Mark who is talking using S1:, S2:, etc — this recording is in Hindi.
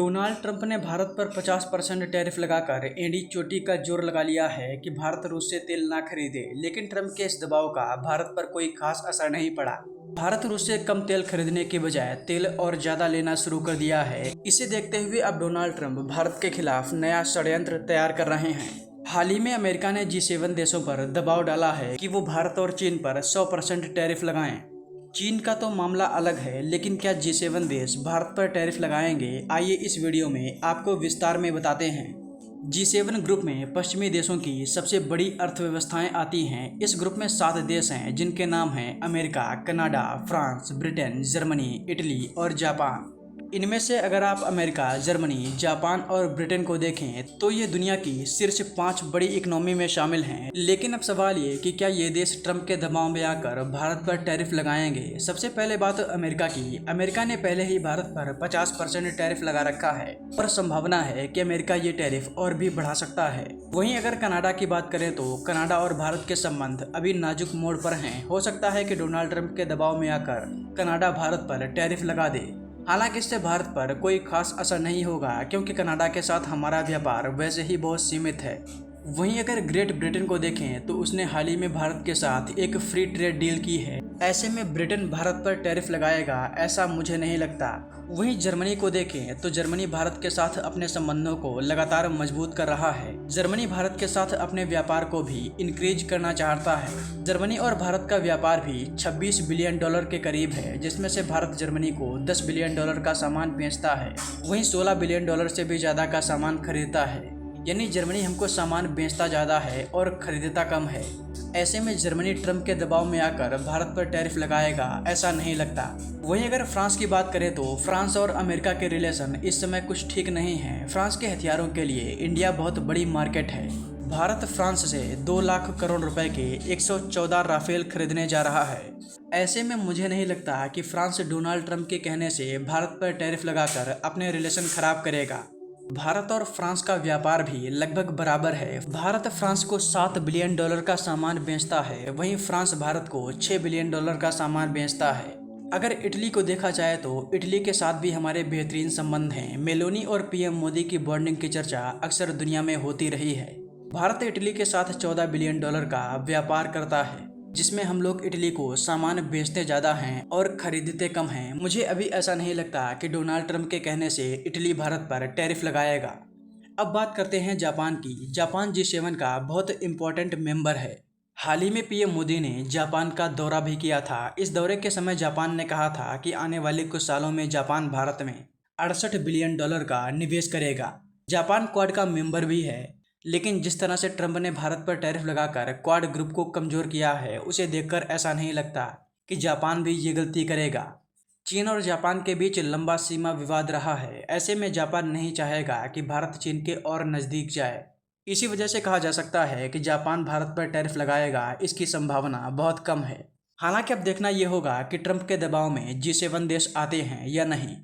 S1: डोनाल्ड ट्रंप ने भारत पर 50% टैरिफ लगाकर एड़ी चोटी का जोर लगा लिया है कि भारत रूस से तेल ना खरीदे। लेकिन ट्रंप के इस दबाव का भारत पर कोई खास असर नहीं पड़ा। भारत रूस से कम तेल खरीदने के बजाय तेल और ज्यादा लेना शुरू कर दिया है। इसे देखते हुए अब डोनाल्ड ट्रंप भारत के खिलाफ नया षड्यंत्र तैयार कर रहे हैं। हाल ही में अमेरिका ने G7 देशों पर दबाव डाला है कि वो भारत और चीन पर 100% टैरिफ लगाएं। चीन का तो मामला अलग है, लेकिन क्या G7 देश भारत पर टैरिफ लगाएंगे? आइए इस वीडियो में आपको विस्तार में बताते हैं। G7 ग्रुप में पश्चिमी देशों की सबसे बड़ी अर्थव्यवस्थाएं आती हैं। इस ग्रुप में 7 देश हैं जिनके नाम हैं America, Canada, France, Britain, Germany, Italy और जापान। इनमें से अगर आप अमेरिका, जर्मनी, जापान और ब्रिटेन को देखें तो ये दुनिया की शीर्ष 5 बड़ी इकोनॉमी में शामिल हैं। लेकिन अब सवाल ये कि क्या ये देश ट्रंप के दबाव में आकर भारत पर टैरिफ लगाएंगे? सबसे पहले बात अमेरिका की। अमेरिका ने पहले ही भारत पर 50% टैरिफ लगा रखा है और संभावना है कि अमेरिका ये टैरिफ और भी बढ़ा सकता है। वहीं अगर कनाडा की बात करें तो कनाडा और भारत के संबंध अभी नाजुक मोड़ पर हैं। हो सकता है कि डोनाल्ड ट्रंप के दबाव में आकर कनाडा भारत पर टैरिफ लगा दे। हालांकि इससे भारत पर कोई खास असर नहीं होगा, क्योंकि कनाडा के साथ हमारा व्यापार वैसे ही बहुत सीमित है। वहीं अगर ग्रेट ब्रिटेन को देखें तो उसने हाल ही में भारत के साथ एक फ्री ट्रेड डील की है। ऐसे में ब्रिटेन भारत पर टैरिफ लगाएगा ऐसा मुझे नहीं लगता। वहीं जर्मनी को देखें तो जर्मनी भारत के साथ अपने संबंधों को लगातार मजबूत कर रहा है। जर्मनी भारत के साथ अपने व्यापार को भी इंक्रीज करना चाहता है। जर्मनी और भारत का व्यापार भी $26 बिलियन के करीब है, जिसमें से भारत जर्मनी को $10 बिलियन का सामान बेचता है, वहीं $16 बिलियन से भी ज्यादा का सामान खरीदता है। यानी जर्मनी हमको सामान बेचता ज़्यादा है और खरीदता कम है। ऐसे में जर्मनी ट्रंप के दबाव में आकर भारत पर टैरिफ लगाएगा ऐसा नहीं लगता। वहीं अगर फ्रांस की बात करें तो फ्रांस और अमेरिका के रिलेशन इस समय कुछ ठीक नहीं है। फ्रांस के हथियारों के लिए इंडिया बहुत बड़ी मार्केट है। भारत फ्रांस से 2 लाख करोड़ रुपए के 114 राफेल खरीदने जा रहा है। ऐसे में मुझे नहीं लगता कि फ्रांस डोनाल्ड ट्रंप के कहने से भारत पर टैरिफ लगाकर अपने रिलेशन खराब करेगा। भारत और फ्रांस का व्यापार भी लगभग बराबर है। भारत फ्रांस को $7 बिलियन का सामान बेचता है, वहीं फ्रांस भारत को $6 बिलियन का सामान बेचता है। अगर इटली को देखा जाए तो इटली के साथ भी हमारे बेहतरीन संबंध हैं। मेलोनी और पीएम मोदी की बॉन्डिंग की चर्चा अक्सर दुनिया में होती रही है। भारत इटली के साथ $14 बिलियन का व्यापार करता है, जिसमें हम लोग इटली को सामान बेचते ज़्यादा हैं और खरीदते कम हैं। मुझे अभी ऐसा नहीं लगता कि डोनाल्ड ट्रंप के कहने से इटली भारत पर टैरिफ लगाएगा। अब बात करते हैं जापान की। जापान G7 का बहुत इम्पोर्टेंट मेंबर है। हाल ही में पीएम मोदी ने जापान का दौरा भी किया था। इस दौरे के समय जापान ने कहा था कि आने वाले कुछ सालों में जापान भारत में $68 बिलियन का निवेश करेगा। जापान क्वाड का मेंबर भी है, लेकिन जिस तरह से ट्रंप ने भारत पर टैरिफ लगाकर क्वाड ग्रुप को कमजोर किया है, उसे देखकर ऐसा नहीं लगता कि जापान भी ये गलती करेगा। चीन और जापान के बीच लंबा सीमा विवाद रहा है। ऐसे में जापान नहीं चाहेगा कि भारत चीन के और नज़दीक जाए। इसी वजह से कहा जा सकता है कि जापान भारत पर टैरिफ लगाएगा, इसकी संभावना बहुत कम है। हालांकि अब देखना ये होगा कि ट्रंप के दबाव में G7 देश आते हैं या नहीं।